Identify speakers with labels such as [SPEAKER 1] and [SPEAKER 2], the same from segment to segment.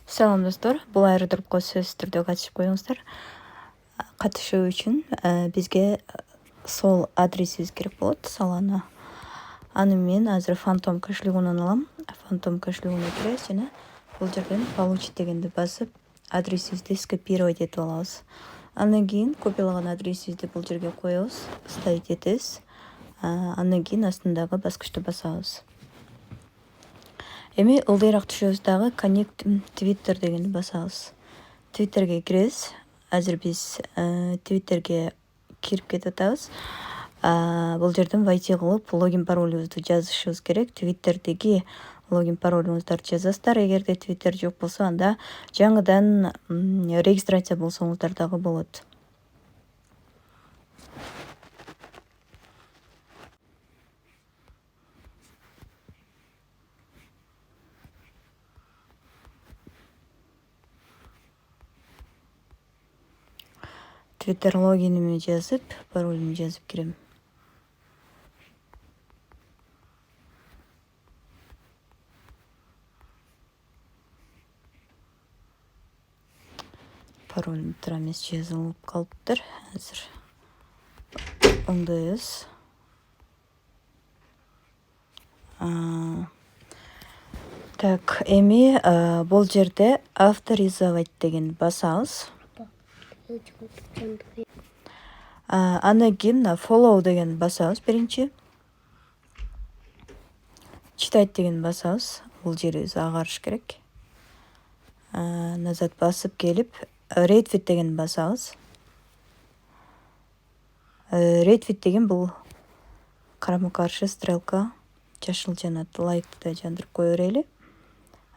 [SPEAKER 1] Салам достор, бул аэродропко сөзсүз түрдө катышып коюңуздар. Катышуу үчүн бизге сол адресибиз керек болот, саланы. Аны мен азыр Phantom кошелегунан алам. Phantom кошелегуна киребиз жана бул жерден получить дегенди басып, адресибизди скопировать этип алабыз. Андан кийин копиялаган адресибизди бул жерге коебуз, ставить этебиз. Андан кийин астындагы баскычты басабыз. Эми ылдыйраак түшөбүз дагы Connect Twitter дегенди басабыз. Twitterге киребиз. Азыр биз Twitterге кирип кетип атабыз. Бул жерден войти кылып логин паролубузду жазышыбыз керек. Twitterдеги логин паролуңуздарды жазасыздар. Эгерде Twitter жок болсо, анда жаңыдан регистрация болсоңуздар дагы болот. Twitter логиними жазып, паролумду жазып кирем. Паролум туура эмес жазылып калыптыр. Азыр оңдойбуз. Так, эми бул жерде авторизовать деген басабыз. Андан кийин follow деген басабыз биринчи. Читать деген басабыз. Бул жерибиз агарыш керек. Назад басып келип, retweet деген басабыз. Retweet деген бул карама-каршы стрелка, жашыл жанат, лайкты да жандырып кое берели.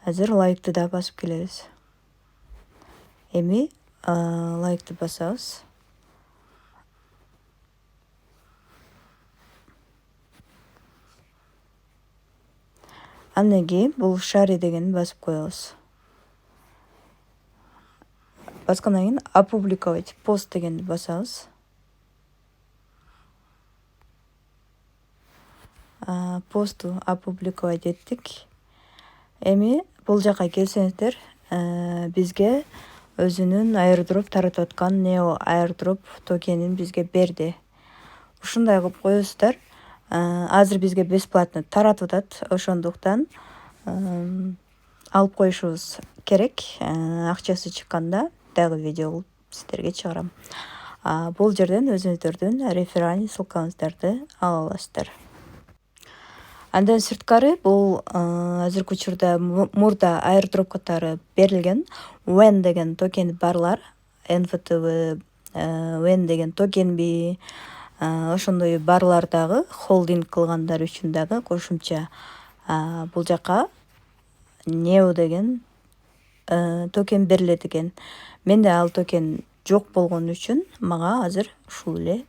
[SPEAKER 1] Азыр лайкты да басып келебиз. Эми лайкты басабыз. Андан кийин бул share дегенди басып коебуз. Баскандан кийин опубликовать пост дегенди басабыз. Посту опубликовать эттик. Эми бул жака келсеңиздер, бизге өзүнүн airdrop таратып аткан Neo airdrop токенин бизге берди. Ушундай кылып коесуздар. Азыр бизге бесплатно таратып атат, ошондуктан алып коюшубуз керек. Акчасы чыкканда дагы видео кылып сиздерге чыгарам. Бул жерден өзүңүздөрдүн реферальный ссылкаңыздарды ала аласыздар. Андан сырткары бул азыркы учурда мурда airdrop катары берилген WEN деген токени барлар, NFTV WEN деген токенби, ошондой барлар дагы холдинг кылгандар үчүн дагы кошумча бул жака Neo деген токен берилет экен. Менде ал токен жок болгон үчүн мага азыр ушул эле